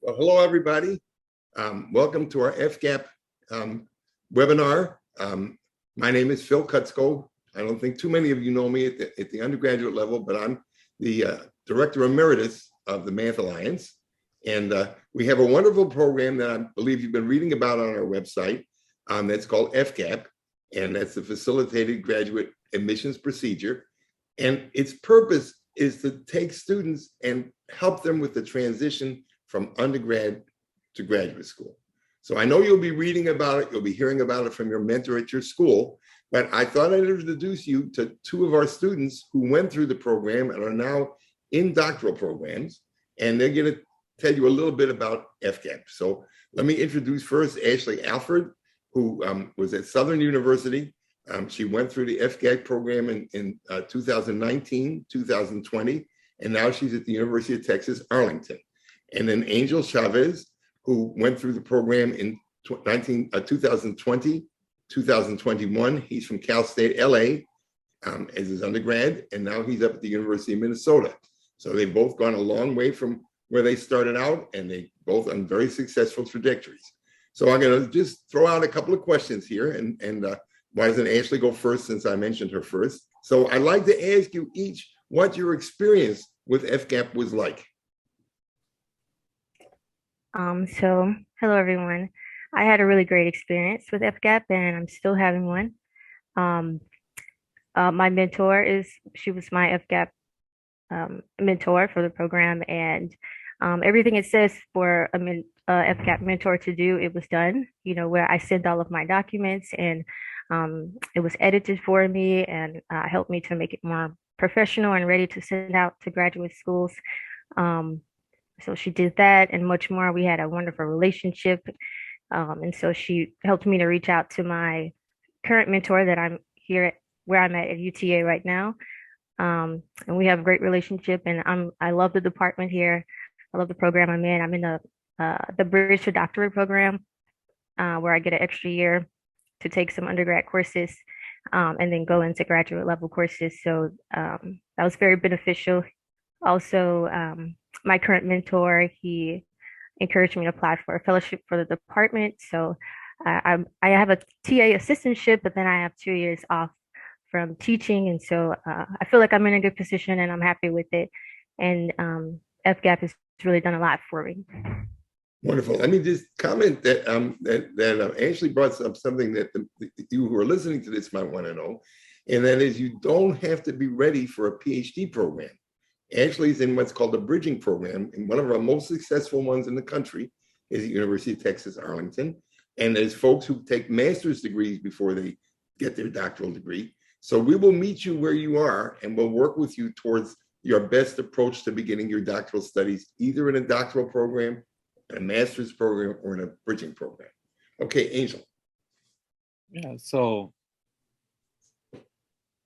Well, hello, everybody. Welcome to our FGAP webinar. My name is Phil Kutzko. I don't think too many of you know me at the undergraduate level, but I'm the Director Emeritus of the Math Alliance. And we have a wonderful program that I believe you've been reading about on our website that's called FGAP, and that's the Facilitated Graduate Admissions Procedure. And its purpose is to take students and help them with the transition from undergrad to graduate school. So I know you'll be reading about it, you'll be hearing about it from your mentor at your school, but I thought I'd introduce you to two of our students who went through the program and are now in doctoral programs, and they're going to tell you a little bit about FGAP. So let me introduce first Ashley Alfred, who was at Southern University. She went through the FGAP program in 2019, 2020, and now she's at the University of Texas, Arlington. And then Angel Chavez, who went through the program in 2020, 2021. He's from Cal State, LA, as his undergrad, and now he's up at the University of Minnesota. So they've both gone a long way from where they started out, and they both on very successful trajectories. So I'm going to just throw out a couple of questions here, and why doesn't Ashley go first, since I mentioned her first? So I'd like to ask you each what your experience with FGAP was like. So hello everyone. I had a really great experience with FGAP and I'm still having one. Um, my mentor she was my FGAP mentor for the program, and everything it says for a FGAP mentor to do, it was done, where I sent all of my documents and it was edited for me and helped me to make it more professional and ready to send out to graduate schools. Um, so she did that and much more. We had a wonderful relationship. And so she helped me to reach out to my current mentor that I'm here at where I'm at UTA right now. And we have a great relationship, and I love the department here. I love the program I'm in. I'm in the Bridge to Doctorate program, where I get an extra year to take some undergrad courses, and then go into graduate level courses. So that was very beneficial. Also, my current mentor, he encouraged me to apply for a fellowship for the department. So I have a TA assistantship, but then I have 2 years off from teaching. And so I feel like I'm in a good position and I'm happy with it. And FGAP has really done a lot for me. Wonderful. Let me just comment that Ashley brought up something that you who are listening to this might want to know, and that is you don't have to be ready for a PhD program. Ashley's in what's called the bridging program, and one of our most successful ones in the country is the University of Texas, Arlington. And there's folks who take master's degrees before they get their doctoral degree. So we will meet you where you are, and we'll work with you towards your best approach to beginning your doctoral studies, either in a doctoral program, in a master's program, or in a bridging program. Okay, Angel. Yeah, so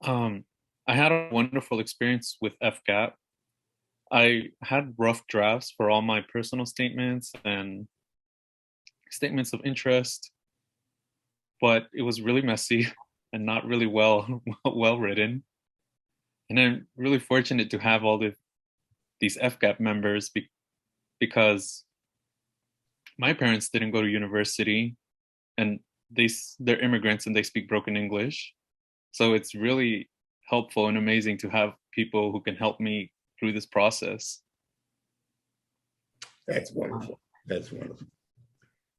I had a wonderful experience with FGAP. I had rough drafts for all my personal statements and statements of interest, but it was really messy and not really well written. And I'm really fortunate to have all these FGAP members because my parents didn't go to university, and they're immigrants and they speak broken English. So it's really helpful and amazing to have people who can help me through this process. That's wonderful. That's wonderful.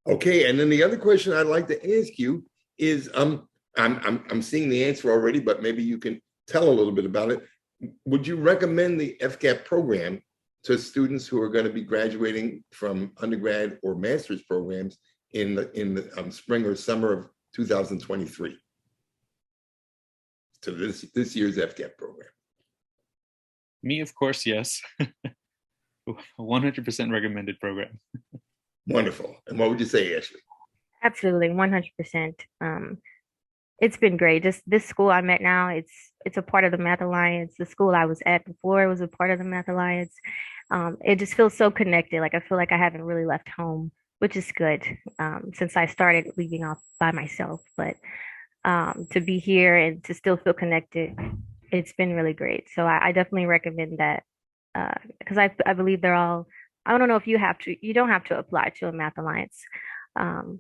Okay, and then the other question I'd like to ask you is, I'm seeing the answer already, but maybe you can tell a little bit about it. Would you recommend the FGAP program to students who are going to be graduating from undergrad or master's programs in the spring or summer of 2023? To this year's FGAP program? Me, of course, yes. 100% recommended program. Wonderful. And what would you say, Ashley? Absolutely, 100%. It's been great. Just this school I'm at now, it's a part of the Math Alliance. The school I was at before was a part of the Math Alliance. It just feels so connected. Like I feel like I haven't really left home, which is good, since I started leaving off by myself. But to be here and to still feel connected, it's been really great. So I definitely recommend that, because I believe they're all I don't know if you don't have to apply to a Math Alliance um,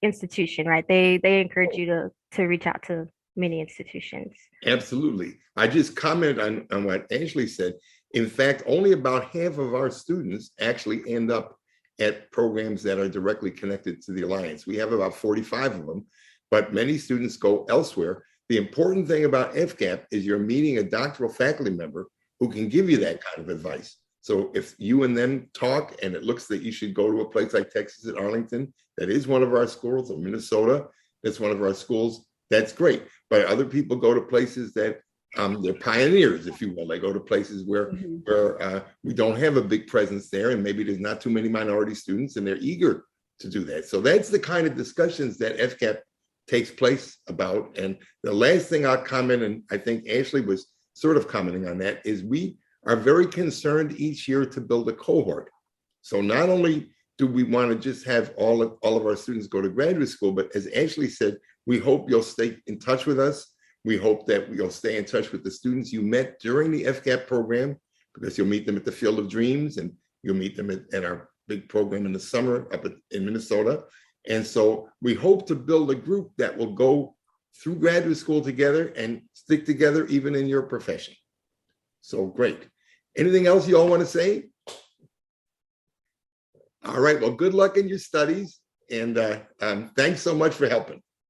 institution, right? They encourage you to reach out to many institutions. Absolutely. I just comment on what Ashley said. In fact, only about half of our students actually end up at programs that are directly connected to the Alliance. We have about 45 of them, but many students go elsewhere. The important thing about FGAP is you're meeting a doctoral faculty member who can give you that kind of advice. So if you and them talk and it looks that you should go to a place like Texas at Arlington, that is one of our schools, or Minnesota, that's one of our schools, that's great. But other people go to places that they're pioneers, if you will. They go to places where we don't have a big presence there, and maybe there's not too many minority students, and they're eager to do that. So that's the kind of discussions that FGAP takes place about. And the last thing I'll comment, and I think Ashley was sort of commenting on that, is we are very concerned each year to build a cohort. So not only do we want to just have all of our students go to graduate school, but as Ashley said, we hope you'll stay in touch with us. We hope that you'll stay in touch with the students you met during the FGAP program, because you'll meet them at the Field of Dreams, and you'll meet them at our big program in the summer up in Minnesota. And so we hope to build a group that will go through graduate school together and stick together even in your profession. So great. Anything else you all want to say? All right, well, good luck in your studies, and thanks so much for helping.